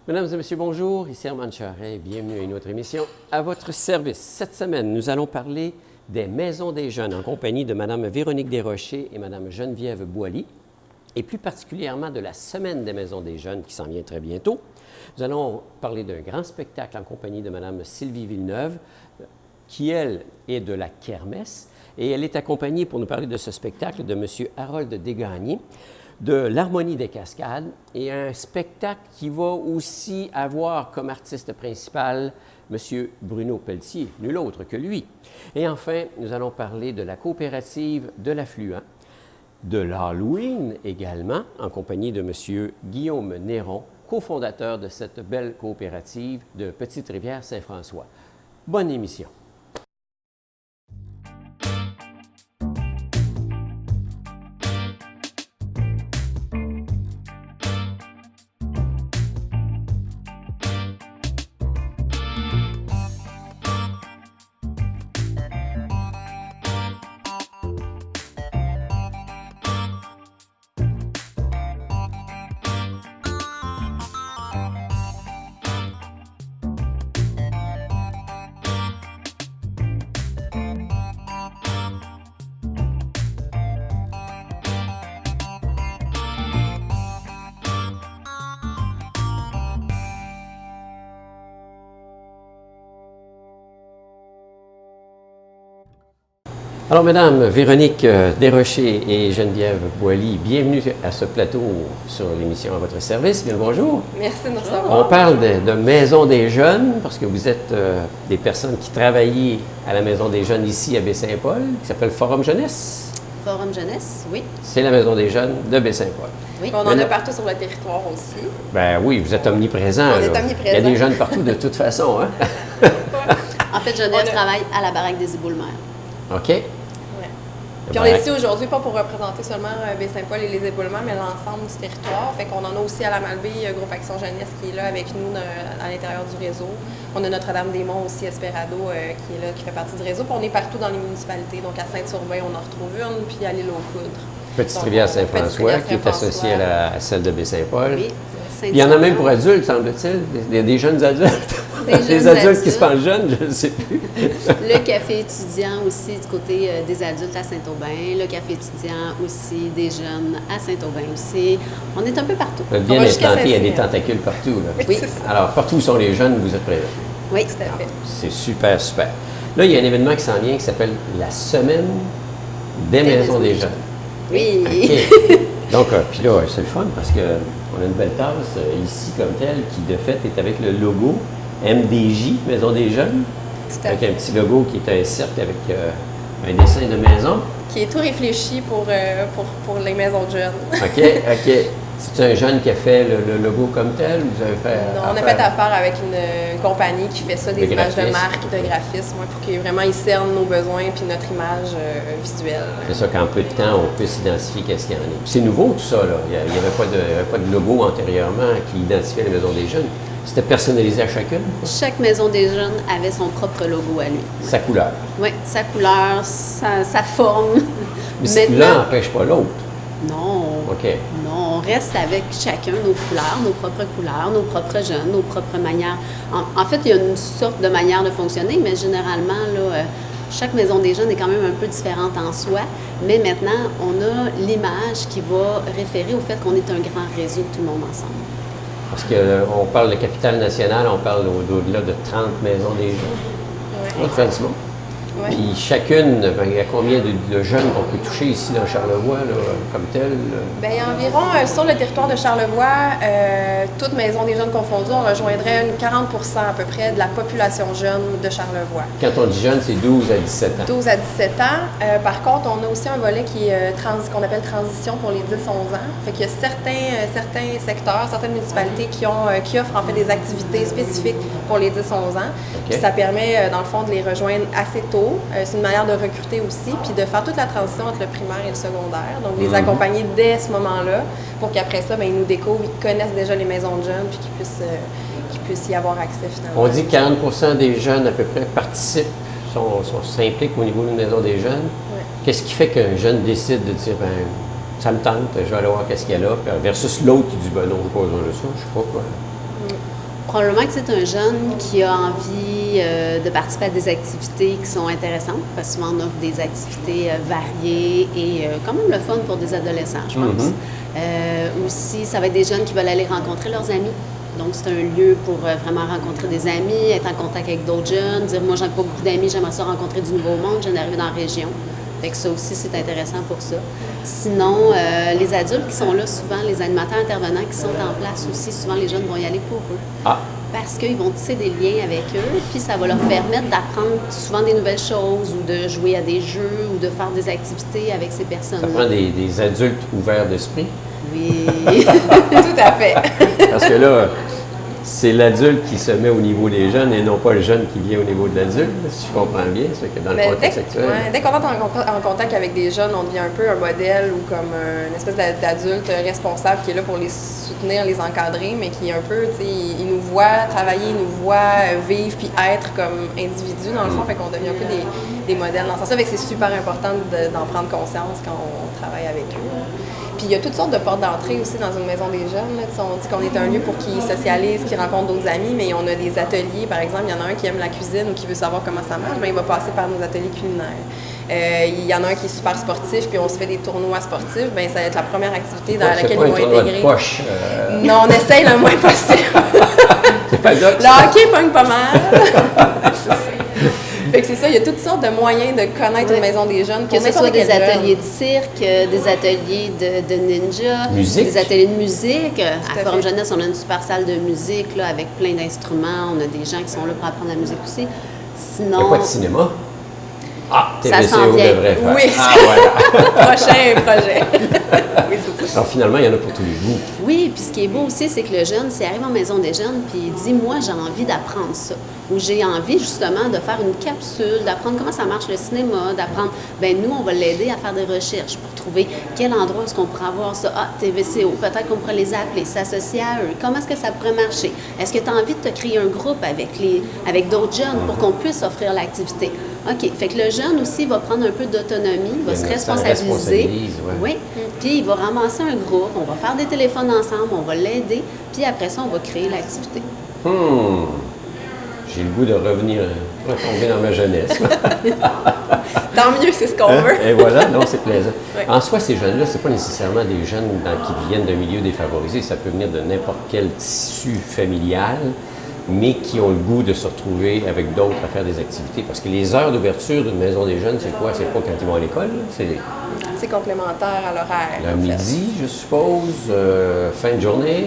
Mesdames et messieurs, bonjour. Ici Armand Charret. Bienvenue à une autre émission à votre service. Cette semaine, nous allons parler des maisons des jeunes en compagnie de Mme Véronique Desrochers et Mme Geneviève Boily, et plus particulièrement de la Semaine des maisons des jeunes qui s'en vient très bientôt. Nous allons parler d'un grand spectacle en compagnie de Mme Sylvie Villeneuve, qui, elle, est de la Kermesse, et elle est accompagnée, pour nous parler de ce spectacle, de M. Harold Desgagnés, de l'Harmonie des Cascades, et un spectacle qui va aussi avoir comme artiste principal M. Bruno Pelletier, nul autre que lui. Et enfin, nous allons parler de la coopérative de l'Affluent, de l'Halloween également, en compagnie de M. Guillaume Néron, cofondateur de cette belle coopérative de Petite-Rivière-Saint-François. Bonne émission. Alors, Mesdames Véronique Desrochers et Geneviève Boily, bienvenue à ce plateau sur l'émission à votre service. Bien le bonjour. Merci de nous recevoir. On parle de Maison des jeunes parce que vous êtes des personnes qui travaillent à la Maison des jeunes ici à Baie-Saint-Paul, qui s'appelle Forum Jeunesse. Forum Jeunesse, oui. C'est la Maison des jeunes de Baie-Saint-Paul. Oui. On en a partout sur le territoire aussi. Ben oui, vous êtes omniprésent. On est là. omniprésent. Il y a des jeunes partout de toute façon. Hein? En fait, Geneviève travaille à la baraque des éboulements. OK. Ouais. Puis on est ici aujourd'hui pas pour représenter seulement Baie-Saint-Paul et les éboulements, mais l'ensemble du territoire. Fait qu'on en a aussi à la Malbaie, Groupe Action Jeunesse qui est là avec nous à l'intérieur du réseau. On a Notre-Dame-des-Monts aussi, Esperado, qui est là, qui fait partie du réseau. Puis on est partout dans les municipalités. Donc à Saint-Urbain, on en retrouve une, puis à l'île aux Coudres. Petite-Rivière-Saint-François, qui est associée à celle de Baie-Saint-Paul. Oui. Il y en a même pour adultes, semble-t-il. Il y a des jeunes adultes. Des adultes qui se pensent jeunes, je ne sais plus. Le café étudiant aussi du côté des adultes à Saint-Aubin. Le café étudiant aussi des jeunes à Saint-Aubin aussi. On est un peu partout. Vous êtes bien implanté, il y a des tentacules partout. Là. Oui. Alors, partout où sont les jeunes, vous êtes présents. Oui. Tout à fait. C'est super, super. Là, il y a un événement qui s'en vient qui s'appelle la Semaine des maisons des jeunes. Oui. OK. Donc, puis là, c'est le fun parce qu'on a une belle tasse ici comme telle qui, de fait, est avec le logo MDJ, Maison des jeunes, Tout à avec fait. un petit logo qui est un cercle avec un dessin de maison. Qui est tout réfléchi pour les maisons de jeunes. OK, OK. C'est un jeune qui a fait le logo comme tel ou vous avez fait Non, on a fait affaire avec une compagnie qui fait ça, des De images de graphisme. marque, de graphisme, pour qu'ils vraiment ils cernent nos besoins puis notre image visuelle. C'est ça qu'en peu de temps, on peut s'identifier qu'est-ce qu'il y en a. Puis c'est nouveau tout ça, là. Il n'y avait pas de logo antérieurement qui identifiait les maisons des jeunes. C'était personnalisé à chacune, Chaque maison des jeunes avait son propre logo à lui. sa couleur. Oui, sa couleur, sa forme. Mais l'un n'empêche pas l'autre. Non. OK. Non, on reste avec chacun nos couleurs, nos propres jeunes, nos propres manières. En fait, il y a une sorte de manière de fonctionner, mais généralement, là, chaque maison des jeunes est quand même un peu différente en soi. Mais maintenant, on a l'image qui va référer au fait qu'on est un grand réseau, tout le monde ensemble. Parce qu'on parle de capitale nationale, on parle au-delà de 30 maisons des jeunes. Ouais. Effectivement. Ouais. Puis chacune, ben, il y a combien de jeunes qu'on peut toucher ici dans Charlevoix, là, comme tel? Bien, environ sur le territoire de Charlevoix, toutes maisons des jeunes confondues, on rejoindrait 40 à peu près de la population jeune de Charlevoix. Quand on dit jeune, c'est 12 à 17 ans. 12 à 17 ans. Par contre, on a aussi un volet qui est qu'on appelle transition pour les 10-11 ans. Fait qu'il y a certains secteurs, certaines municipalités qui offrent en fait des activités spécifiques pour les 10-11 ans. OK. Puis ça permet, dans le fond, de les rejoindre assez tôt. C'est une manière de recruter aussi, puis de faire toute la transition entre le primaire et le secondaire. Donc, les accompagner dès ce moment-là pour qu'après ça, bien, ils nous découvrent, ils connaissent déjà les maisons de jeunes, puis qu'ils puissent y avoir accès finalement. On dit que 40 des jeunes à peu près participent, s'impliquent au niveau d'une maison des jeunes. Ouais. Qu'est-ce qui fait qu'un jeune décide de dire, ben, ça me tente, je vais aller voir qu'est-ce qu'il y a là, versus l'autre qui dit, ben non, je n'ai pas besoin de ça, je sais pas quoi. Probablement que c'est un jeune qui a envie de participer à des activités qui sont intéressantes, parce que souvent on offre des activités variées et quand même le fun pour des adolescents, je pense. Aussi, ça va être des jeunes qui veulent aller rencontrer leurs amis. Donc, c'est un lieu pour vraiment rencontrer des amis, être en contact avec d'autres jeunes, dire « moi, j'ai pas beaucoup d'amis, j'aimerais ça rencontrer du nouveau monde, je viens d'arriver dans la région ». Fait que ça aussi, c'est intéressant pour ça. Sinon, les adultes qui sont là, souvent, les animateurs intervenants qui sont en place aussi, souvent les jeunes vont y aller pour eux. Ah. Parce qu'ils vont tisser des liens avec eux, puis ça va leur permettre d'apprendre souvent des nouvelles choses ou de jouer à des jeux ou de faire des activités avec ces personnes-là. Ça prend des adultes ouverts d'esprit. Oui. Tout à fait. Parce que là, c'est l'adulte qui se met au niveau des jeunes et non pas le jeune qui vient au niveau de l'adulte, si je comprends bien. C'est que dans le contexte actuel. Dès qu'on entre en contact avec des jeunes, on devient un peu un modèle ou comme une espèce d'adulte responsable qui est là pour les soutenir, les encadrer, mais qui est un peu, tu sais, il nous voit travailler, il nous voit vivre puis être comme individu dans le fond, fait qu'on devient un peu des modèles dans ce sens-là. Fait que c'est super important d'en prendre conscience quand on travaille avec eux. Puis il y a toutes sortes de portes d'entrée aussi dans une maison des jeunes. Là. On dit qu'on est un lieu pour qu'ils socialisent, qu'ils rencontrent d'autres amis, mais on a des ateliers. Par exemple, il y en a un qui aime la cuisine ou qui veut savoir comment ça marche, bien, il va passer par nos ateliers culinaires. Il y en a un qui est super sportif, puis on se fait des tournois sportifs. Bien, ça va être la première activité dans laquelle ils vont intégrer. Poche, Non, on essaye le moins possible. C'est pas le hockey pogne pas mal. Fait que c'est ça, il y a toutes sortes de moyens de connaître une maison des jeunes. Que ce soit des ateliers de cirque, des ateliers de ninja, musique. Des ateliers de musique. À Forum Jeunesse, on a une super salle de musique là, avec plein d'instruments. On a des gens qui sont là pour apprendre la musique aussi. Sinon, il n'y a pas de cinéma. Ah, ça TVCO s'en vient. devrait faire. Oui, voilà. prochain projet. Alors finalement, il y en a pour tous les goûts. Oui, puis ce qui est beau aussi, c'est que le jeune, s'il arrive en maison des jeunes, puis il dit « moi, j'ai envie d'apprendre ça ». Ou j'ai envie justement de faire une capsule, d'apprendre comment ça marche le cinéma, d'apprendre, ben nous, on va l'aider à faire des recherches pour trouver quel endroit est-ce qu'on pourrait avoir ça. Ah, TVCO, peut-être qu'on pourrait les appeler, s'associer à eux. Comment est-ce que ça pourrait marcher? Est-ce que tu as envie de te créer un groupe avec d'autres jeunes pour qu'on puisse offrir l'activité? OK. Fait que le jeune aussi va prendre un peu d'autonomie, va se responsabiliser. Oui. Puis il va ramasser un groupe, on va faire des téléphones ensemble, on va l'aider, puis après ça, on va créer l'activité. J'ai le goût de retomber dans ma jeunesse. Tant mieux, c'est ce qu'on veut. Et voilà, non, c'est plaisant. Oui. En soi, ces jeunes-là, c'est pas nécessairement des jeunes qui viennent d'un milieu défavorisé. Ça peut venir de n'importe quel tissu familial, mais qui ont le goût de se retrouver avec d'autres à faire des activités. Parce que les heures d'ouverture d'une maison des jeunes, c'est quoi? C'est pas quand ils vont à l'école, C'est complémentaire à l'horaire. Le midi, je suppose, fin de journée.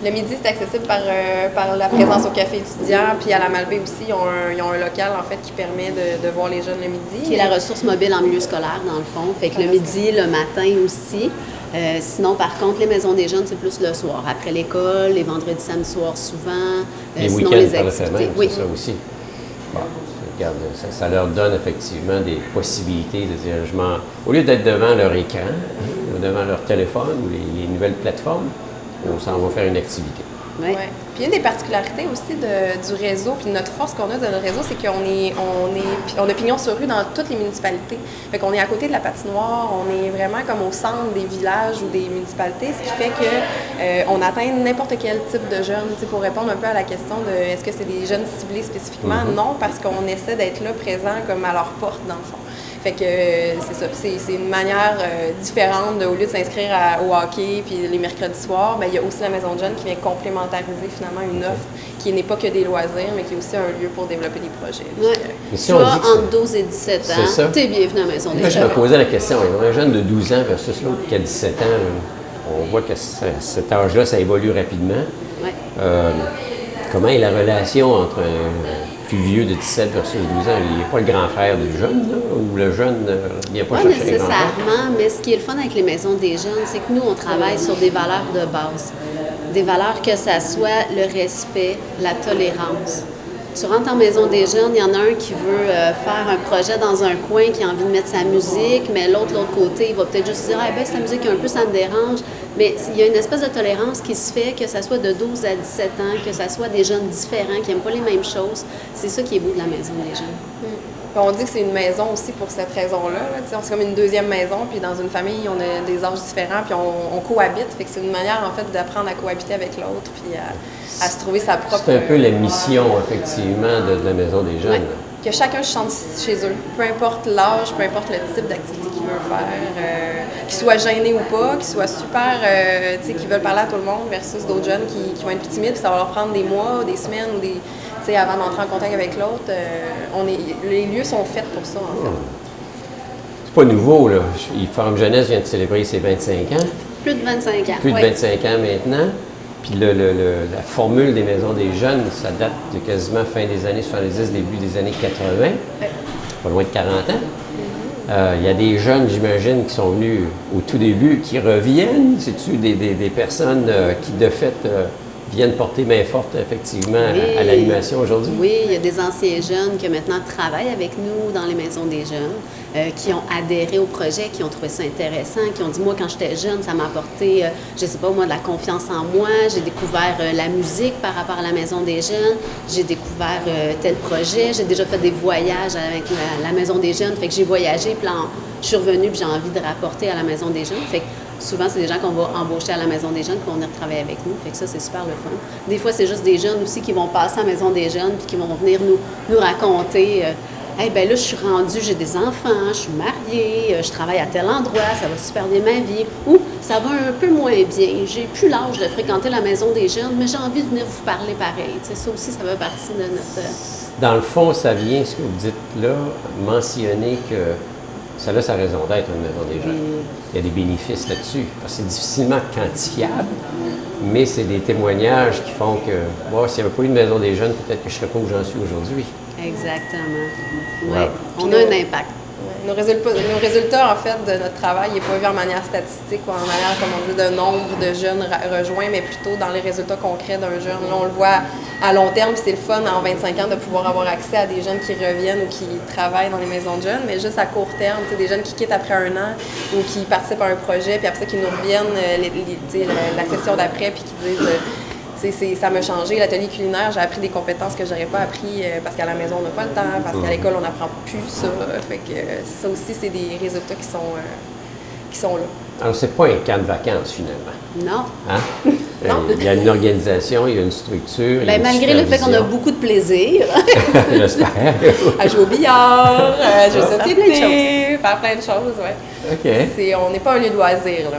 Le midi, c'est accessible par la présence au café étudiant, puis à la Malbaie aussi, ils ont un local en fait qui permet de voir les jeunes le midi. Qui est la ressource mobile en milieu scolaire, dans le fond. Fait que le midi, le matin aussi. Sinon, par contre, les maisons des jeunes, c'est plus le soir. Après l'école, les vendredis, samedis soirs souvent. Les sinon, week-ends, les activités. oui. C'est ça aussi. Bon, regarde, ça leur donne effectivement des possibilités de dire, au lieu d'être devant leur écran, devant leur téléphone ou les nouvelles plateformes, on s'en va faire une activité. Oui. Ouais. Puis une des particularités aussi du réseau, puis notre force qu'on a de notre réseau, c'est qu'on a pignon sur rue dans toutes les municipalités. Fait qu'on est à côté de la patinoire, on est vraiment comme au centre des villages ou des municipalités, ce qui fait que on atteint n'importe quel type de jeunes. Pour répondre un peu à la question de est-ce que c'est des jeunes ciblés spécifiquement, non, parce qu'on essaie d'être là présent comme à leur porte dans le fond. Fait que c'est ça, c'est une manière différente au lieu de s'inscrire au hockey puis les mercredis soirs, bien, il y a aussi la maison de jeunes qui vient complémentariser finalement une offre qui n'est pas que des loisirs, mais qui est aussi un lieu pour développer des projets. Oui. Si tu vois, entre 12 et 17 ans, t'es bienvenue à la maison des jeunes. Je me jeunes. posais la question, un jeune de 12 ans versus l'autre qui a 17 ans, on voit que cet âge-là, ça évolue rapidement. Oui. Comment est la relation entre un plus vieux de 17 versus 12 ans? Il n'est pas le grand frère du jeune, là, ou le jeune ne vient pas Pas chercher les nécessairement, mais ce qui est le fun avec les maisons des jeunes, c'est que nous, on travaille sur des valeurs de base. Des valeurs que ça soit le respect, la tolérance. Tu rentres en maison des jeunes, il y en a un qui veut faire un projet dans un coin, qui a envie de mettre sa musique, mais l'autre côté, il va peut-être juste dire « Ah, ben, cette musique un peu, ça me dérange ». Mais il y a une espèce de tolérance qui se fait, que ça soit de 12 à 17 ans, que ça soit des jeunes différents qui n'aiment pas les mêmes choses. C'est ça qui est beau de la maison des jeunes. Puis on dit que c'est une maison aussi pour cette raison-là. Là. C'est comme une deuxième maison, puis dans une famille, on a des âges différents, puis on cohabite. Fait que c'est une manière, en fait, d'apprendre à cohabiter avec l'autre, puis à se trouver sa propre... C'est un peu la mission, effectivement, de la Maison des Jeunes. Ouais. Que chacun se sente chez eux, peu importe l'âge, peu importe le type d'activité qu'il veut faire, qu'ils soient gênés ou pas, qu'ils soient super, tu sais, qu'ils veulent parler à tout le monde versus d'autres jeunes qui vont être plus timides, puis ça va leur prendre des mois, des semaines ou des, tu sais, avant d'entrer en contact avec l'autre. Les lieux sont faits pour ça, en fait. C'est pas nouveau, là. Forum Jeunesse vient de célébrer ses 25 ans. Plus de 25 ans. Plus de 25 ans maintenant. Puis la formule des maisons des jeunes, ça date de quasiment fin des années 70, début des années 80, pas loin de 40 ans. Il y a des jeunes, j'imagine, qui sont venus au tout début, qui reviennent. C'est-tu des personnes qui, de fait, viennent porter main forte, effectivement, à l'animation aujourd'hui? Oui, il y a des anciens jeunes qui maintenant travaillent avec nous dans les maisons des jeunes, qui ont adhéré au projet, qui ont trouvé ça intéressant, qui ont dit, moi, quand j'étais jeune, ça m'a apporté, je sais pas moi, de la confiance en moi, j'ai découvert la musique par rapport à la maison des jeunes, j'ai découvert tel projet, j'ai déjà fait des voyages avec la maison des jeunes, fait que j'ai voyagé, puis là, je suis revenue, puis j'ai envie de rapporter à la maison des jeunes, fait que souvent, c'est des gens qu'on va embaucher à la Maison des Jeunes qui vont venir travailler avec nous. Fait que ça, c'est super le fun. Des fois, c'est juste des jeunes aussi qui vont passer à la Maison des Jeunes puis qui vont venir nous raconter hey, ben là, je suis rendue, j'ai des enfants, je suis mariée, je travaille à tel endroit, ça va super bien ma vie. Ou ça va un peu moins bien. J'ai plus l'âge de fréquenter la Maison des Jeunes, mais j'ai envie de venir vous parler pareil. Tu sais, ça aussi, ça fait partie de notre... Dans le fond, ça vient, ce que vous dites là, mentionner que ça a sa raison d'être, une maison des jeunes. Il y a des bénéfices là-dessus, parce que c'est difficilement quantifiable, mais c'est des témoignages qui font que, bon, s'il n'y avait pas eu une maison des jeunes, peut-être que je ne serais pas où j'en suis aujourd'hui. Exactement. Oui, Wow. on a un impact. Nos résultats, en fait, de notre travail, il n'est pas vu en manière statistique ou en manière, comme on dit, de nombre de jeunes rejoints, mais plutôt dans les résultats concrets d'un jeune. Là, on le voit à long terme, puis c'est le fun en 25 ans de pouvoir avoir accès à des jeunes qui reviennent ou qui travaillent dans les maisons de jeunes, mais juste à court terme, des jeunes qui quittent après un an ou qui participent à un projet, puis après ça, qui nous reviennent la session d'après, puis qui disent... ça m'a changé, l'atelier culinaire, j'ai appris des compétences que j'aurais pas appris parce qu'à la maison, on n'a pas le temps, parce qu'à l'école, on n'apprend plus ça. Fait que ça aussi, c'est des résultats qui sont là. Alors, c'est pas un camp de vacances, finalement. Non. Hein? Non. Il y a une organisation, il y a une structure. Bien, malgré le fait qu'on a beaucoup de plaisir. J'espère. À jouer au billard, à jouer au Faire société, faire plein de choses, ouais. OK. On n'est pas un lieu de loisir, là.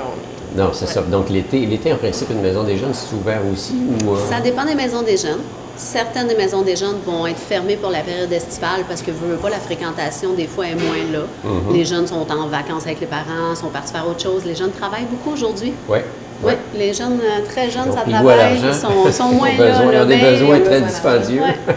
Non, c'est ça. Donc, l'été, en principe, une maison des jeunes, c'est ouvert aussi? Ou, Ça dépend des maisons des jeunes. Certaines des maisons des jeunes vont être fermées pour la période estivale parce que, veux pas, la fréquentation, des fois, est moins là. Les jeunes sont en vacances avec les parents, sont partis faire autre chose. Les jeunes travaillent beaucoup aujourd'hui. Oui. Oui, les jeunes, très jeunes, ça Ils travaille, sont moins là. Ils ont des besoins très besoin dispendieux. Ouais.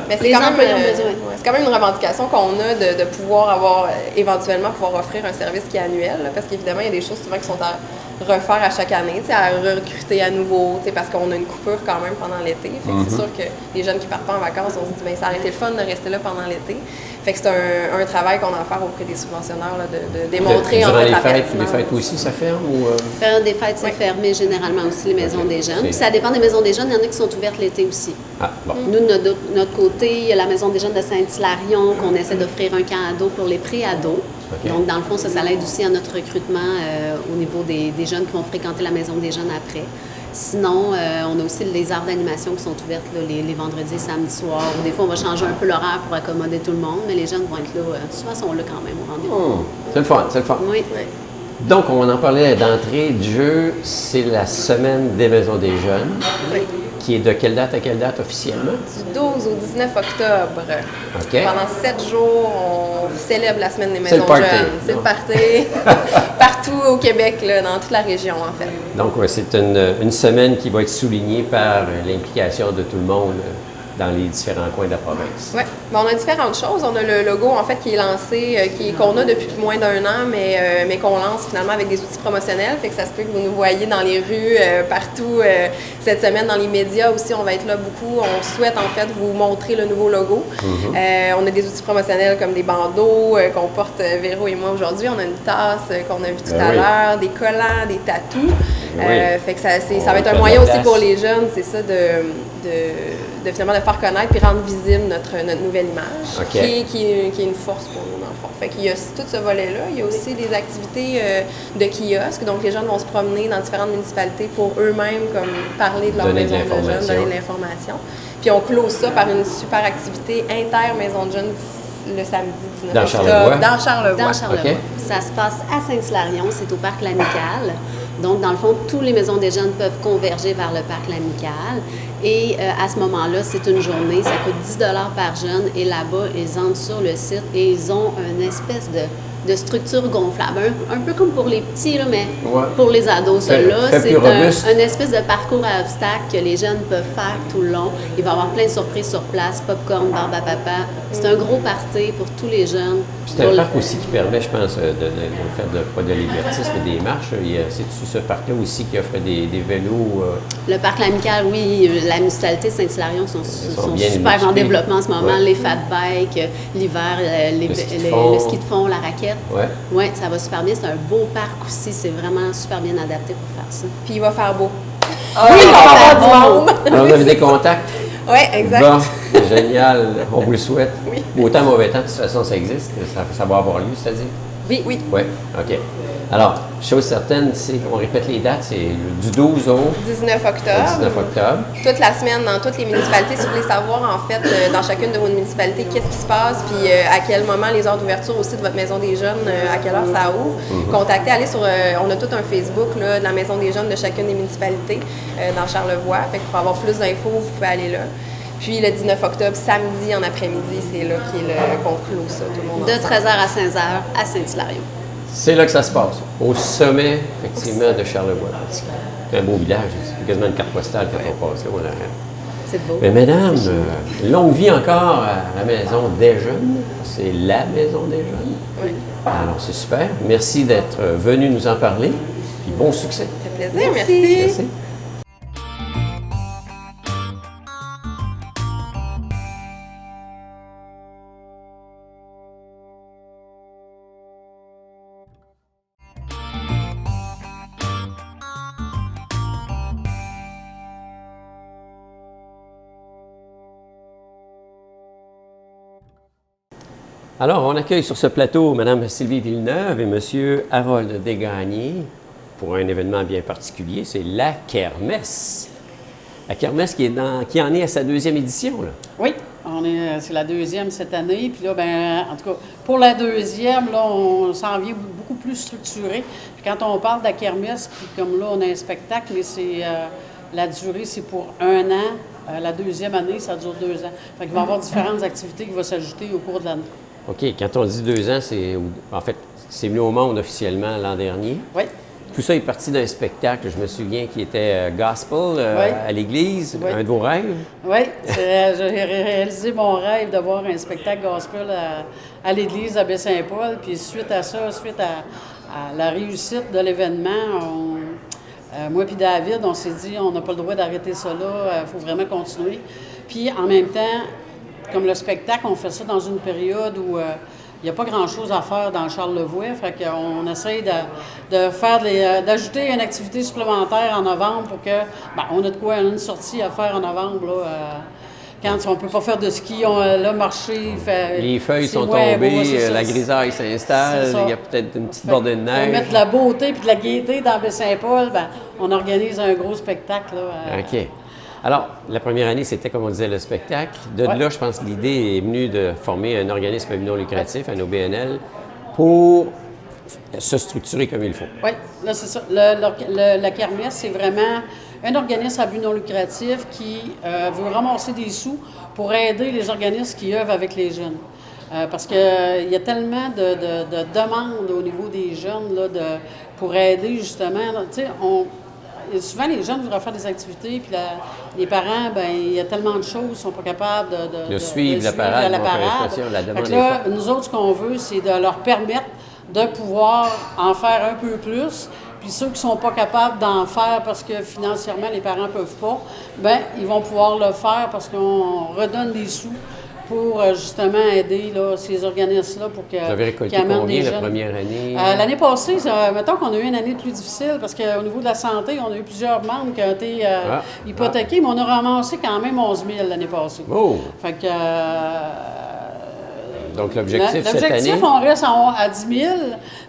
Mais c'est Les quand même, employés ont besoin. c'est quand même une revendication qu'on a de pouvoir avoir, éventuellement, pouvoir offrir un service qui est annuel, là, parce qu'évidemment, il y a des choses souvent qui sont à refaire à chaque année, à recruter à nouveau, parce qu'on a une coupure quand même pendant l'été. Fait que c'est sûr que les jeunes qui partent pas en vacances, on se dit, bien, ça aurait été le fun de rester là pendant l'été. Fait que c'est un travail qu'on a à faire auprès des subventionnaires, là, de démontrer en fait la pertinence. Les fêtes aussi, ça ferme? Ou, Période des fêtes, c'est fermé généralement aussi, les maisons des jeunes. Puis ça dépend des maisons des jeunes, il y en a qui sont ouvertes l'été aussi. Ah, bon. Nous, de notre côté, il y a la maison des jeunes de Saint-Hilarion qu'on essaie d'offrir un camp ado pour les pré-ados. Okay. Donc, dans le fond, ça l'aide aussi à notre recrutement au niveau des jeunes qui vont fréquenter la maison des jeunes après. Sinon, on a aussi les heures d'animation qui sont ouvertes là, les vendredis et samedis soirs. Des fois, on va changer un peu l'horaire pour accommoder tout le monde, mais les jeunes vont être là, souvent sont là quand même au rendez-vous. C'est le fun, c'est le fun. Oui. Donc, on en parlait d'entrée de jeu, c'est la semaine des maisons des jeunes, qui est de quelle date à quelle date officiellement? Du 12 au 19 octobre. OK. Pendant 7 jours, on célèbre la semaine des C'est maisons le party. jeunes. C'est le party. Partout au Québec, là, dans toute la région, en fait. Donc, ouais, c'est une semaine qui va être soulignée par l'implication de tout le monde dans les différents coins de la province. Oui, on a différentes choses. On a le logo, en fait, qui est lancé, qu'on a depuis moins d'un an, mais qu'on lance finalement avec des outils promotionnels. Fait que ça se peut que vous nous voyez dans les rues, partout. Cette semaine, dans les médias aussi, on va être là beaucoup. On souhaite, en fait, vous montrer le nouveau logo. On a des outils promotionnels comme des bandeaux qu'on porte, Véro et moi, aujourd'hui. On a une tasse qu'on a vue tout à l'heure, des collants, des tatous. Fait que ça va être un moyen aussi pour les jeunes, c'est ça, finalement de faire connaître puis rendre visible notre nouvelle image, qui est une force pour nous dans le fond. Fait qu'il y a tout ce volet-là. Il y a aussi des activités de kiosques, donc les jeunes vont se promener dans différentes municipalités pour eux-mêmes comme parler de leur maison de jeunes, donner de l'information. Puis on close ça par une super activité inter-maison de jeunes le samedi 19 octobre dans Charlevoix. Dans Charlevoix. Okay. Ça se passe à Saint-Hilarion, c'est au Parc L'Amical. Donc, dans le fond, tous les maisons des jeunes peuvent converger vers le Parc L'Amical. Et à ce moment-là, c'est une journée, ça coûte 10 $ par jeune. Et là-bas, ils entrent sur le site et ils ont une espèce de structure gonflable. Un peu comme pour les petits, là, mais pour les ados. Là, c'est un espèce de parcours à obstacles que les jeunes peuvent faire tout le long. Il va y avoir plein de surprises sur place, popcorn, barbe à papa. C'est un gros party pour tous les jeunes. C'est un parc aussi qui permet, je pense, de faire pas de l'exercice, mais des marches. C'est-tu ce parc-là aussi qui offre des vélos? Le parc L'Amical, oui. La municipalité de Saint-Hilarion sont super en développement en ce moment. Les fat bikes, l'hiver, le ski de fond, la raquette. Oui, ça va super bien. C'est un beau parc aussi. C'est vraiment super bien adapté pour faire ça. Puis il va faire beau. Oui, il va faire du monde. Alors, vous avez des contacts? Oui, exact. Bon, génial. On vous le souhaite. Oui. Autant mauvais temps, de toute façon, ça existe. Ça va avoir lieu, c'est-à-dire? Oui. Oui, OK. Alors, chose certaine, on répète les dates, c'est du 12 au 19 octobre. Toute la semaine, dans toutes les municipalités. Si vous voulez savoir, en fait, dans chacune de vos municipalités, qu'est-ce qui se passe, puis à quel moment les heures d'ouverture aussi de votre maison des jeunes, à quelle heure ça ouvre, contactez, allez sur... on a tout un Facebook là, de la maison des jeunes de chacune des municipalités dans Charlevoix. Fait que pour avoir plus d'infos, vous pouvez aller là. Puis le 19 octobre, samedi en après-midi, c'est là qu'on clôt ça, tout le monde. De 13h à 15h à Saint-Hilarion. C'est là que ça se passe, au sommet, effectivement, de Charlevoix. C'est un beau village, c'est quasiment une carte postale quand on passe là, on arrête. C'est beau. Mais mesdames, longue vie encore à la Maison des Jeunes. C'est la Maison des Jeunes. Oui. Alors, c'est super. Merci d'être venu nous en parler. Puis bon succès. Ça fait plaisir, merci. Alors, on accueille sur ce plateau Mme Sylvie Villeneuve et M. Harold Desgagnés pour un événement bien particulier, c'est la Kermesse. La Kermesse qui en est à sa 2e édition, là. Oui, c'est la 2e cette année. Puis là, en tout cas, pour la 2e, là, on s'en vient beaucoup plus structuré. Puis quand on parle de la Kermesse, puis comme là, on a un spectacle, mais c'est la durée, c'est pour 1 an. La 2e année, ça dure 2 ans. Fait qu'il va y avoir différentes activités qui vont s'ajouter au cours de l'année. OK. Quand on dit 2 ans, c'est venu au monde officiellement l'an dernier. Oui. Tout ça est parti d'un spectacle, je me souviens, qui était gospel à l'église, un de vos rêves. Oui, j'ai réalisé mon rêve de voir un spectacle gospel à l'église à Baie-Saint-Paul. Puis suite à ça, suite à la réussite de l'événement, moi puis David, on s'est dit, on n'a pas le droit d'arrêter ça là, il faut vraiment continuer. Puis en même temps, comme le spectacle, on fait ça dans une période où il n'y a pas grand-chose à faire dans Charlevoix. Fait qu'on essaye d'ajouter une activité supplémentaire en novembre pour que, on a de quoi, une sortie à faire en novembre, là, quand on ne peut pas faire de ski, là, marcher. Les feuilles sont tombées, la grisaille s'installe, il y a peut-être une petite bordée de neige. Pour mettre de la beauté et de la gaieté dans Baie-Saint-Paul, on organise un gros spectacle. Là, OK. Alors, la première année, c'était, comme on disait, le spectacle. De là, je pense que l'idée est venue de former un organisme non lucratif, un OBNL, pour se structurer comme il faut. Oui, là, c'est ça. La Kermesse, c'est vraiment un organisme à but non lucratif qui veut ramasser des sous pour aider les organismes qui œuvrent avec les jeunes. Parce qu'il y a tellement de demandes au niveau des jeunes là, pour aider, justement. Tu sais, souvent, les jeunes voudraient faire des activités, puis les parents, il y a tellement de choses, ils ne sont pas capables de suivre la parade. La demande là, nous autres, ce qu'on veut, c'est de leur permettre de pouvoir en faire un peu plus. Puis ceux qui ne sont pas capables d'en faire parce que financièrement, les parents ne peuvent pas, ils vont pouvoir le faire parce qu'on redonne des sous pour justement aider là, ces organismes-là pour que. Vous avez récolté qu'ils amènent combien des la jeunes. première année? L'année passée, mettons qu'on a eu une année plus difficile parce qu'au niveau de la santé, on a eu plusieurs membres qui ont été hypothéqués, mais on a ramassé quand même 11 000 l'année passée. Oh! Fait que. Donc, l'objectif cette année... L'objectif, on reste à 10 000.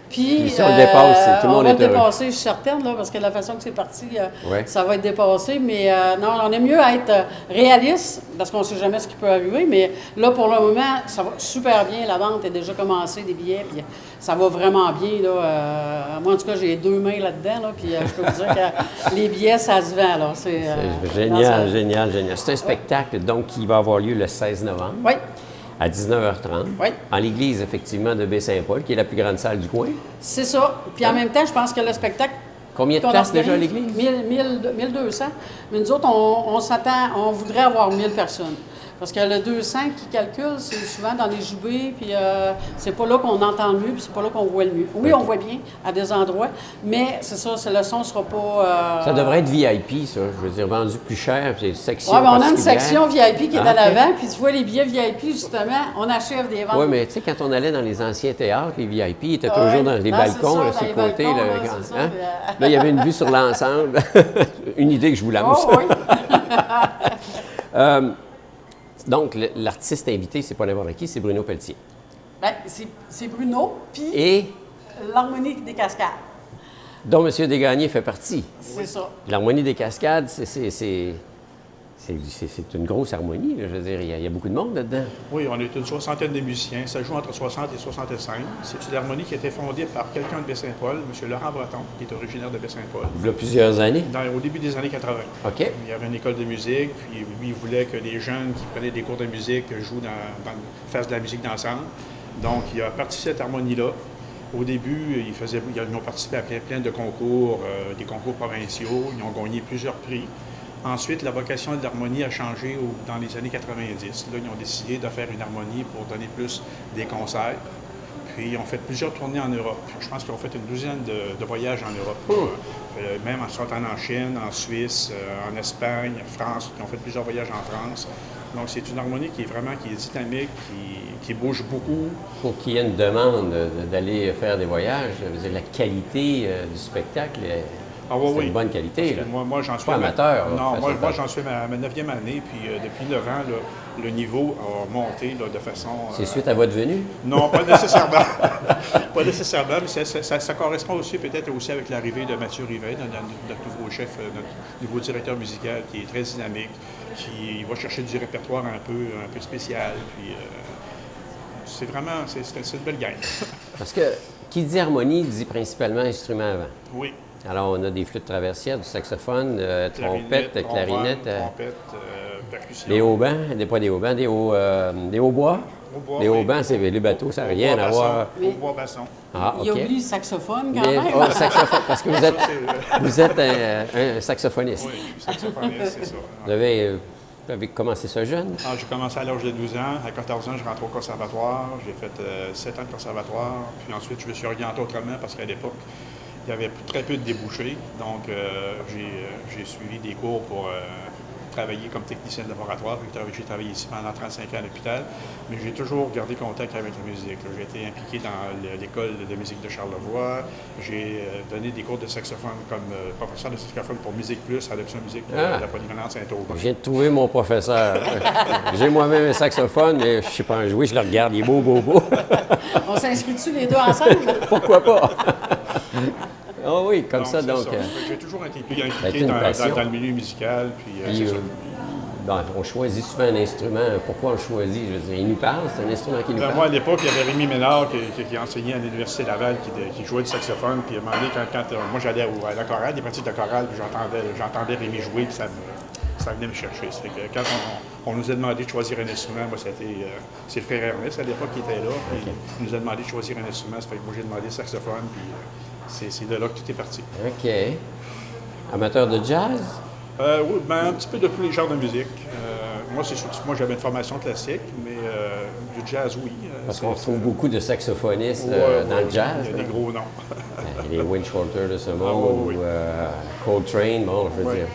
Puis, si on le dépasse, tout le monde on va est le heureux. dépasser, je suis certaine, là, parce que de la façon que c'est parti, Ouais. ça va être dépassé. Mais non, on aime mieux être réaliste, parce qu'on ne sait jamais ce qui peut arriver. Mais là, pour le moment, ça va super bien. La vente est déjà commencée, des billets, puis ça va vraiment bien. Là. Moi, en tout cas, j'ai 2 mains là-dedans, là, puis je peux vous dire que les billets, ça se vend. Là. C'est génial, génial, génial. C'est un spectacle, donc, qui va avoir lieu le 16 novembre. Oui. À 19h30, Oui. en l'église, effectivement, de Baie-Saint-Paul, qui est la plus grande salle du coin. C'est ça. Puis en même temps, je pense que le spectacle... Combien de places déjà à l'église? 1200. Mais nous autres, on s'attend, on voudrait avoir 1000 personnes. Parce que le 200 qui calcule, c'est souvent dans les joubées, puis c'est pas là qu'on entend le mieux, puis c'est pas là qu'on voit le mieux. Oui, on voit bien à des endroits, mais c'est ça, le son sera pas... Ça devrait être VIP, ça. Je veux dire, vendu plus cher, puis c'est une section Oui, mais on a une particulière. section VIP qui est en OK. avant, puis tu vois les billets VIP, justement, on achève des ventes. Oui, mais tu sais, quand on allait dans les anciens théâtres, les VIP étaient Ah toujours ouais. dans les Non, balcons, c'est là, ça, sur le dans les côté. balcons, Là, là, quand- c'est ça, hein? puis, Là, il y avait une vue sur l'ensemble. Une idée que je vous lance. Oh, oui. Donc, l'artiste invité, c'est pas n'importe qui, c'est Bruno Pelletier. Ben, c'est Bruno, puis Et l'harmonie des cascades. dont M. Desgagnés fait partie. C'est ça. L'harmonie des cascades, c'est une grosse harmonie. Là, je veux dire, il y a beaucoup de monde là-dedans. Oui, on est une soixantaine de musiciens. Ça joue entre 60 et 65. C'est une harmonie qui a été fondée par quelqu'un de Baie-Saint-Paul, M. Laurent Breton, qui est originaire de Baie-Saint-Paul, Il y a plusieurs années. au début des années 80. OK. Il y avait une école de musique, puis lui, il voulait que les jeunes qui prenaient des cours de musique fassent de la musique d'ensemble. Donc, il a parti cette harmonie-là. Au début, ils ont participé à plein de concours, des concours provinciaux. Ils ont gagné plusieurs prix. Ensuite, la vocation de l'harmonie a changé dans les années 90. Là, ils ont décidé de faire une harmonie pour donner plus des concerts. Puis, ils ont fait plusieurs tournées en Europe. Je pense qu'ils ont fait une douzaine de voyages en Europe. Même en sortant en Chine, en Suisse, en Espagne, en France. Ils ont fait plusieurs voyages en France. Donc, c'est une harmonie qui est dynamique, qui bouge beaucoup. Pour qu'il y ait une demande d'aller faire des voyages, je veux dire, la qualité du spectacle, c'est une bonne qualité. Là. Moi, j'en suis pas amateur. Là, Non, de façon moi j'en suis à ma 9e année, puis depuis 9 ans, là, le niveau a monté là, de façon... C'est suite à votre venue? Non, pas nécessairement. Pas nécessairement, mais ça correspond aussi peut-être aussi avec l'arrivée de Mathieu Rivet, notre nouveau chef, notre nouveau directeur musical, qui est très dynamique, qui va chercher du répertoire un peu spécial, puis c'est vraiment, c'est une belle gang. Parce que qui dit harmonie dit principalement instrument avant. Oui. Alors, on a des flûtes traversières, du saxophone, trompette, clarinette, trompette, percussion. des haubans, pas des haubans, des hautbois. Hautbois, Les oui. haubans, c'est les bateaux, ça n'a rien à voir. Hautbois basson. Ah, Il OK. oublie le saxophone quand Mais- même. oh, saxophone, parce que Ça, vous êtes un saxophoniste. Oui, saxophoniste, c'est ça. Vous avez commencé ça jeune? Ah, j'ai commencé à l'âge de 12 ans. À 14 ans, je rentre au conservatoire. J'ai fait 7 ans de conservatoire. Puis ensuite, je me suis orienté autrement parce qu'à l'époque, il y avait très peu de débouchés. Donc, j'ai suivi des cours pour travailler comme technicien de laboratoire. J'ai travaillé ici pendant 35 ans à l'hôpital. Mais j'ai toujours gardé contact avec la musique. J'ai été impliqué dans l'école de musique de Charlevoix. J'ai donné des cours de saxophone comme professeur de saxophone pour Musique Plus à l'option musique de la Polyvalente Saint-Aubin. Je viens de trouver mon professeur. J'ai moi-même un saxophone, mais je ne sais pas en jouer, je le regarde, il est beau, beau, beau. On s'inscrit-tu les deux ensemble? Pourquoi pas? Ah oui, comme ça, c'est donc. J'ai toujours été impliqué une passion. dans le milieu musical. Puis, Puis, c'est ça. on choisit souvent un instrument. Pourquoi on le choisit? Je veux dire, il nous parle, c'est un instrument qui nous parle. Moi, à l'époque, il y avait Rémi Ménard qui enseignait à l'Université Laval, qui jouait du saxophone. Puis à un moment donné, quand moi j'allais à la chorale, des pratiques de chorale, puis j'entendais Rémi jouer, puis ça venait me chercher. Ça fait que quand on nous a demandé de choisir un instrument, moi, c'est le frère Ernest à l'époque qui était là. Puis il nous a demandé de choisir un instrument. Ça fait que moi, j'ai demandé le saxophone, puis c'est de là que tout est parti. OK. Amateur de jazz? Oui, ben, un petit peu de tous les genres de musique. Moi, j'avais une formation classique, mais du jazz, oui. Parce qu'on retrouve beaucoup de saxophonistes Ouais, dans le jazz. Il y a des gros noms. Les Wayne Shorter de ce monde, oui. ou Coltrane, bon, je veux dire.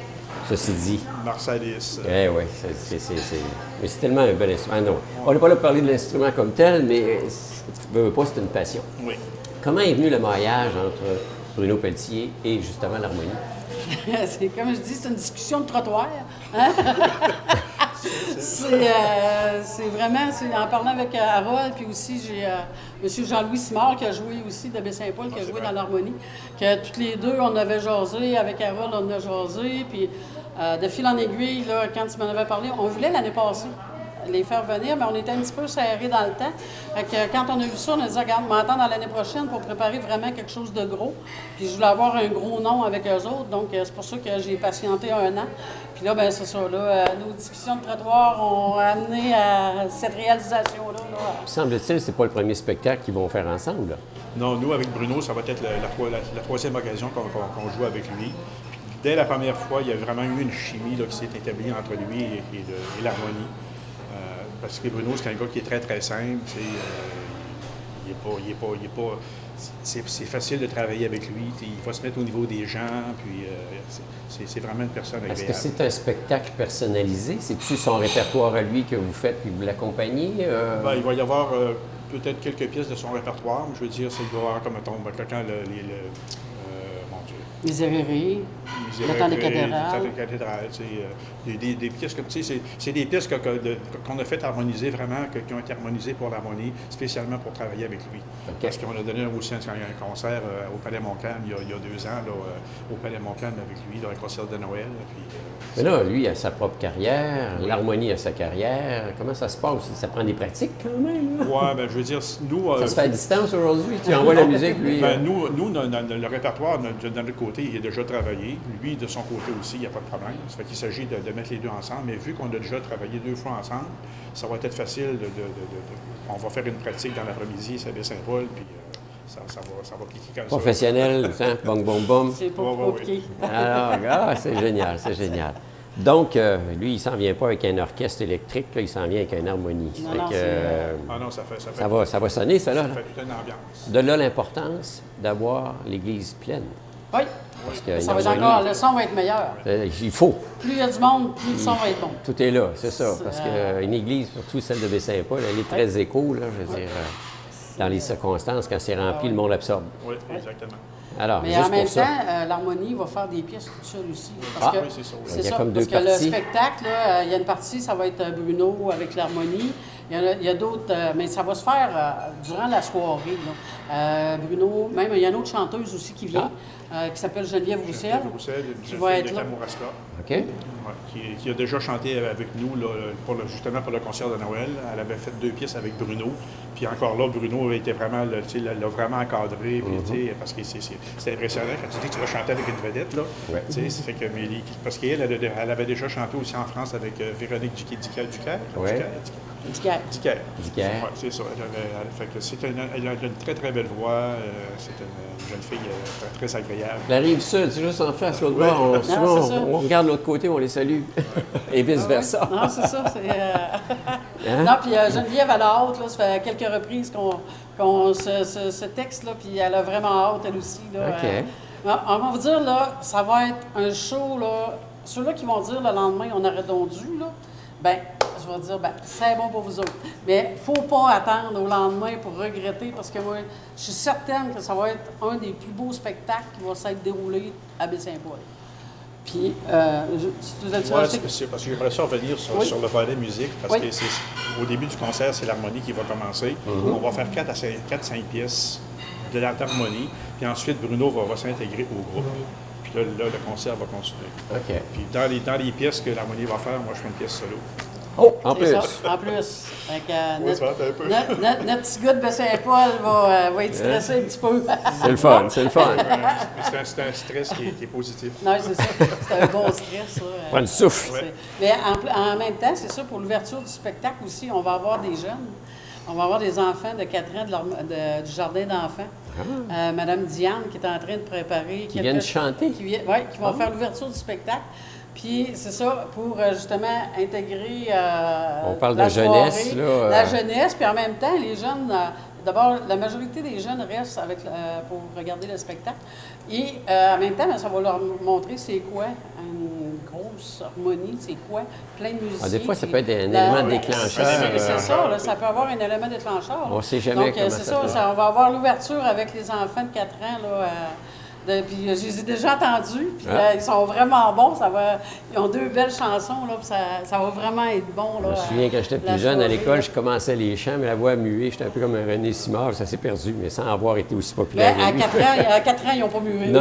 ceci dit. Marsalis. Eh oui, mais c'est tellement un bel instrument. Non, on n'est pas là pour parler de l'instrument comme tel, mais c'est une passion. Oui. Comment est venu le mariage entre Bruno Pelletier et justement l'harmonie? C'est comme je dis, c'est une discussion de trottoir. Hein? C'est vraiment, en parlant avec Harold, puis aussi j'ai M. Jean-Louis Simard qui a joué aussi de Baie-Saint-Paul, qui a joué dans l'harmonie, que toutes les deux, on avait jasé, avec Harold, on a jasé, puis de fil en aiguille, là, quand tu m'en avais parlé, on voulait l'année passée les faire venir, mais on était un petit peu serré dans le temps. Fait que quand on a vu ça, on a dit, regarde, m'entend dans l'année prochaine pour préparer vraiment quelque chose de gros. Puis je voulais avoir un gros nom avec eux autres, donc c'est pour ça que j'ai patienté 1 an. Puis là, bien, c'est ça, là, nos discussions de trottoir ont amené à cette réalisation-là. Là. Semble-t-il, c'est pas le premier spectacle qu'ils vont faire ensemble, là. Non, nous, avec Bruno, ça va être la troisième occasion qu'on joue avec lui. Puis, dès la première fois, il y a vraiment eu une chimie là, qui s'est établie entre lui et l'harmonie. Parce que Bruno, c'est un gars qui est très, très simple. C'est facile de travailler avec lui. Il va se mettre au niveau des gens. Puis c'est vraiment une personne agréable. Est-ce que c'est un spectacle personnalisé? C'est-tu son répertoire à lui que vous faites puis vous l'accompagnez? Ben, il va y avoir peut-être quelques pièces de son répertoire. Mais je veux dire, il va y avoir comme quand mon Dieu. Miserere, le temps des cathédrales. Le temps des cathédrales, des pièces comme, tu sais, c'est des pièces qu'on a fait harmoniser vraiment, qui ont été harmonisées pour l'harmonie, spécialement pour travailler avec lui. Okay. Parce qu'on a donné aussi un concert au Palais Montcalm il y a 2 ans, là, au Palais Montcalm avec lui, là, un concert de Noël. Mais là, lui a sa propre carrière, l'harmonie a sa carrière. Comment ça se passe? Ça prend des pratiques quand même? Oui, bien, je veux dire, nous... ça se fait à distance aujourd'hui? Tu envoies la musique, lui? Ben, nous, le répertoire, de notre côté, il est déjà travaillé. Lui, de son côté aussi, il n'y a pas de problème. Ça fait qu'il s'agit de mettre les deux ensemble. Mais vu qu'on a déjà travaillé 2 fois ensemble, ça va être facile on va faire une pratique dans l'après-midi, ça Baie-Saint-Paul, puis ça va cliquer comme Professionnel, hein? Bom, bom, bom. C'est pas compliqué. Alors, c'est génial, c'est génial. Donc, lui, il ne s'en vient pas avec un orchestre électrique, là, il s'en vient avec une harmonie. Non, ça va sonner, ça, là. Ça fait toute une ambiance. De là, l'importance d'avoir l'église pleine. Oui, Parce que ça va être encore, le son va être meilleur. Il faut. Plus il y a du monde, plus le son va être bon. Tout est là, c'est ça. Parce qu'une église, surtout celle de Baie-Saint-Paul, elle est très écho, là, je veux dire, dans les circonstances, quand c'est rempli, le monde l'absorbe. Oui, exactement. Alors, mais juste en même pour ça. temps, l'harmonie va faire des pièces toute seule aussi. Parce que oui, c'est ça. Oui. Il y a ça, comme deux parce que le parties. spectacle, là, il y a une partie, ça va être Bruno avec l'harmonie. Il y a d'autres, mais ça va se faire durant la soirée. Là. Bruno, même il y a une autre chanteuse aussi qui vient, qui s'appelle Geneviève Roussel. Geneviève Roussel, une qui jeune va fille être de là. Kamouraska. OK. Ouais, qui a déjà chanté avec nous, là, justement pour le concert de Noël. Elle avait fait 2 pièces avec Bruno. Puis encore là, Bruno était vraiment, l'a vraiment encadré. Puis, parce que c'est impressionnant quand tu dis que tu vas chanter avec une vedette. Là, Ouais. Ça fait que, parce qu'elle elle avait déjà chanté aussi en France avec Véronique Dicker. Ouais. Dicker. Dicker. Ouais, c'est ça. Elle a une très, très belle voix. C'est une jeune fille très agréable. La rive sud, c'est juste en face, l'autre Ouais. bord. c'est ça. On regarde l'autre côté, on les salue. Et vice-versa. Non, c'est ça. Hein? Non, puis Geneviève, elle a hâte. Là, ça fait quelques reprises ce texte-là, puis elle a vraiment hâte, elle aussi. Là, OK. On va vous dire, là, ça va être un show, là. Ceux-là qui vont dire le lendemain, on aurait donc dû, là, ben je vais dire, ben c'est bon pour vous autres. Mais il ne faut pas attendre au lendemain pour regretter, parce que moi, je suis certaine que ça va être un des plus beaux spectacles qui va s'être déroulé à Baie-Saint-Paul. Puis, C'est parce que j'aimerais ça revenir sur le volet musique, parce que au début du concert, c'est l'harmonie qui va commencer. On va faire 4-5 pièces de l'harmonie, puis ensuite Bruno va s'intégrer au groupe. Puis là, le concert va continuer. OK. Puis dans les pièces que l'harmonie va faire, moi, je fais une pièce solo. Oh, en c'est plus. ça, en plus. Fait que, Oui, ça va être un peu. notre petit gars de Baie-Saint-Paul va être stressé un petit peu. C'est le fun, c'est le fun. C'est un stress qui est positif. Non, c'est ça. C'est un bon stress, ça. Prends le souffle. Ouais. Mais en même temps, c'est ça, pour l'ouverture du spectacle aussi, on va avoir des jeunes. On va avoir des enfants de 4 ans du jardin d'enfants. Madame Diane qui est en train de préparer... Qui viennent chanter. Qui vont faire l'ouverture du spectacle. Puis c'est ça, pour justement intégrer On parle la de jeunesse, soirée, là. la jeunesse, puis en même temps, les jeunes... D'abord, la majorité des jeunes restent pour regarder le spectacle. Et en même temps, ça va leur montrer c'est quoi une grosse harmonie, c'est quoi? Plein de musiciens. Des fois, ça puis peut être un élément déclencheur. C'est ça, là, ça peut avoir un élément déclencheur. On ne sait jamais donc, comment c'est ça peut. ça, on va avoir l'ouverture avec les enfants de 4 ans, là, puis je les ai déjà entendus, puis ils sont vraiment bons. Ils ont 2 belles chansons, là, puis ça va vraiment être bon. Là, Je me souviens quand j'étais plus jeune à l'école, je commençais les chants, mais la voix muée, j'étais un peu comme un René Simard, ça s'est perdu, mais sans avoir été aussi populaire. Mais à 4 ans, ils n'ont pas mué. Non,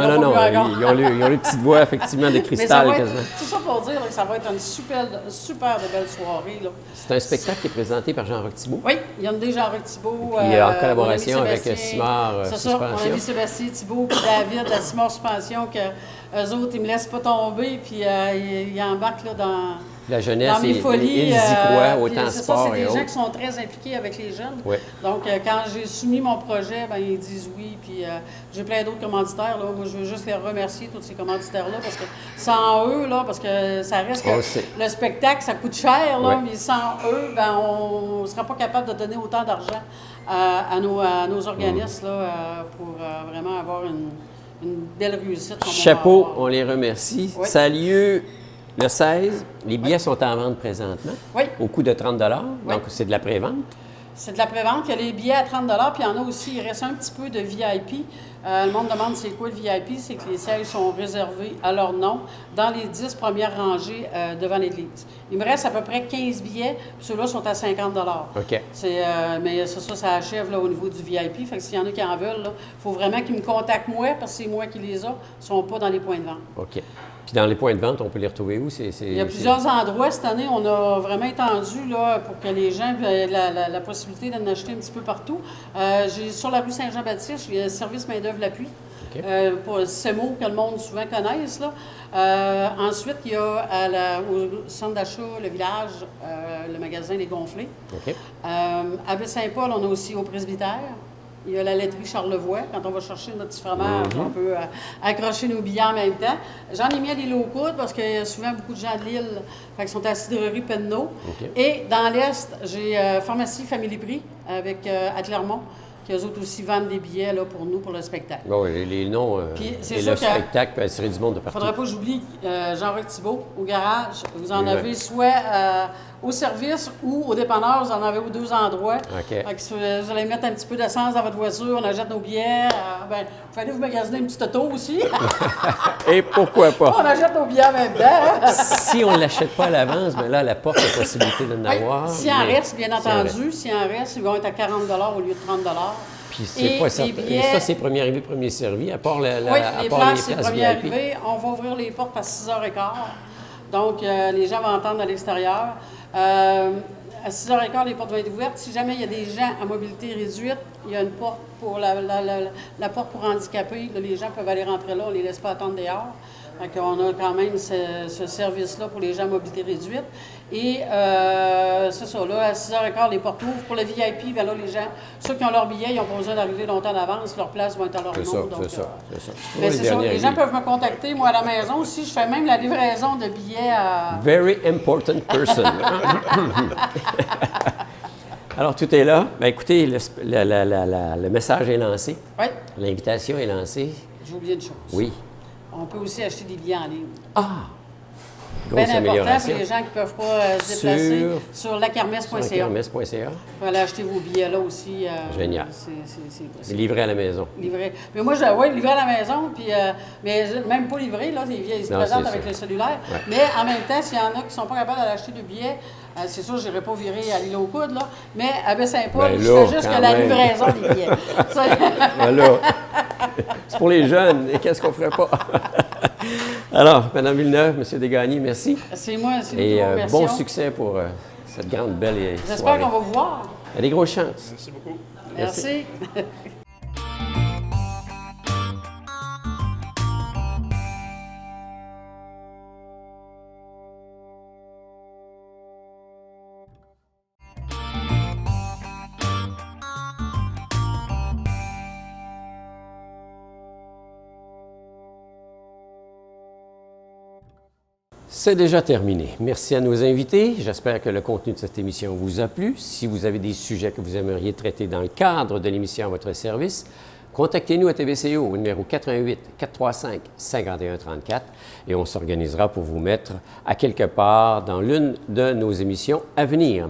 ils ont les petites voix, effectivement, de cristal quasiment. Tout ça pour dire que ça va être une super de belle soirée. Là. C'est un spectacle qui est présenté par Jean-Roch Thibault. Oui, il y en a déjà Jean-Roch Thibault. Puis en collaboration avec Simard C'est ça, mon ami Sébastien Thibault, puis David de Simard Suspension, que eux autres, ils me laissent pas tomber, puis ils embarquent là, dans la jeunesse mes folies. Ils y croient, autant sport c'est et des autres. gens qui sont très impliqués avec les jeunes. Oui. Donc, quand j'ai soumis mon projet, ben, ils disent oui. Puis j'ai plein d'autres commanditaires. Là. Moi, je veux juste les remercier, tous ces commanditaires-là, parce que sans eux, là, parce que ça reste que le spectacle, ça coûte cher, là, mais sans eux, ben, on ne sera pas capable de donner autant d'argent à nos organismes là, pour vraiment avoir une belle réussite. Chapeau, on les remercie. Oui. Ça a lieu le 16. Les billets sont en vente présentement. Oui. Au coût de 30 $. Oui. Donc, c'est de la prévente. C'est de la prévente. Il y a les billets à 30 $, puis il y en a aussi, il reste un petit peu de VIP. Le monde demande c'est quoi le VIP? C'est que les sièges sont réservés à leur nom dans les 10 premières rangées devant l'église. Il me reste à peu près 15 billets, puis ceux-là sont à 50 $. OK. Mais ça achève là, au niveau du VIP. Fait que s'il y en a qui en veulent, il faut vraiment qu'ils me contactent moi, parce que c'est moi qui les ai, ils ne sont pas dans les points de vente. OK. Puis dans les points de vente, on peut les retrouver où? Il y a plusieurs endroits. Cette année, on a vraiment étendu là, pour que les gens aient la possibilité d'en acheter un petit peu partout. Sur la rue Saint-Jean-Baptiste, il y a le service main-d'œuvre l'appui. OK. Pour ces mots que le monde souvent connaisse. Là. Ensuite, il y a au centre d'achat, le village, le magasin Les Gonflés. OK. À Baie-Saint-Paul, on a aussi au presbytère. Il y a la laiterie Charlevoix. Quand on va chercher notre petit fromage, on peut accrocher nos billets en même temps. J'en ai mis à l'île aux Coudres parce qu'il y a souvent beaucoup de gens de l'île qui sont à la cidrerie Penneau. OK. Et dans l'Est, j'ai Pharmacie Family Prix à Clermont, qui eux autres aussi vendent des billets là, pour nous, pour le spectacle. Bon, les noms Puis, c'est et sûr le que spectacle peut attirer du monde de Il ne partout. faudrait pas que j'oublie Jean-Roch Thibault au garage. Vous en Oui, avez soit au service ou au dépanneur, vous en avez aux 2 endroits. OK. Fait que si vous allez mettre un petit peu d'essence dans votre voiture, on achète nos billets. Vous fallait vous magasiner une petite auto aussi. Et pourquoi pas? On achète nos billets en même temps. Si on ne l'achète pas à l'avance, bien là, la porte a la possibilité d'en avoir. S'il en mais reste, bien entendu. S'il en reste, ils vont être à 40 au lieu de 30 Puis c'est pas certain. billets... Et ça, c'est premier arrivé, premier servi, à part, Oui, à les part places, c'est les places premier VIP. arrivé. On va ouvrir les portes à 6h15. Donc, les gens vont entendre à l'extérieur. À 6h15, les portes vont être ouvertes. Si jamais il y a des gens à mobilité réduite, il y a une porte pour la porte pour handicapés. Là, les gens peuvent aller rentrer là, on ne les laisse pas attendre dehors. Fait qu'on a quand même ce service-là pour les gens à mobilité réduite. Et c'est ça, là, à 6h15, les portes ouvrent. Pour le VIP, bien là, les gens, ceux qui ont leur billet, ils n'ont pas besoin d'arriver longtemps d'avance. Leur place va être à leur nom. C'est ça, donc, c'est ça. mais c'est ça, les gens peuvent me contacter, moi, à la maison aussi. Je fais même la livraison de billets à... Very important person. Alors, tout est là. Bien, écoutez, le message est lancé. Oui, L'invitation est lancée. j'ai oublié une chose. Oui. On peut aussi acheter des billets en ligne. Ah! Bien Grosse important amélioration. pour les gens qui ne peuvent pas se déplacer sur lakermesse.ca. Kermesse.ca. Vous pouvez aller acheter vos billets là aussi. Génial. C'est Livré à la maison. livré. Mais moi, livré à la maison, puis, mais même pas livré, là, ils se Non, présentent c'est avec ça. le cellulaire. Ouais. Mais en même temps, s'il y en a qui ne sont pas capables d'aller acheter de billets, c'est sûr, je n'irai pas virer à l'île aux Coudes, là, mais à Baie-Saint-Paul, Ben je là, fais juste quand que la même. livraison des billets. Voilà. C'est pour les jeunes. Et qu'est-ce qu'on ferait pas? Alors, Mme Villeneuve, M. Desgagnés, merci. C'est moi, c'est nous Et qui vous remercions. bon succès pour cette grande, belle J'espère soirée. qu'on va vous voir. Il y a des grosses chances. Merci beaucoup. Merci. C'est déjà terminé. Merci à nos invités. J'espère que le contenu de cette émission vous a plu. Si vous avez des sujets que vous aimeriez traiter dans le cadre de l'émission à votre service, contactez-nous à TVCO au numéro 88 435 5134 et on s'organisera pour vous mettre à quelque part dans l'une de nos émissions à venir.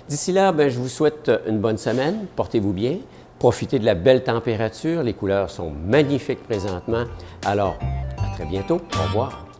D'ici là, je vous souhaite une bonne semaine. Portez-vous bien. Profitez de la belle température. Les couleurs sont magnifiques présentement. Alors, à très bientôt. Au revoir.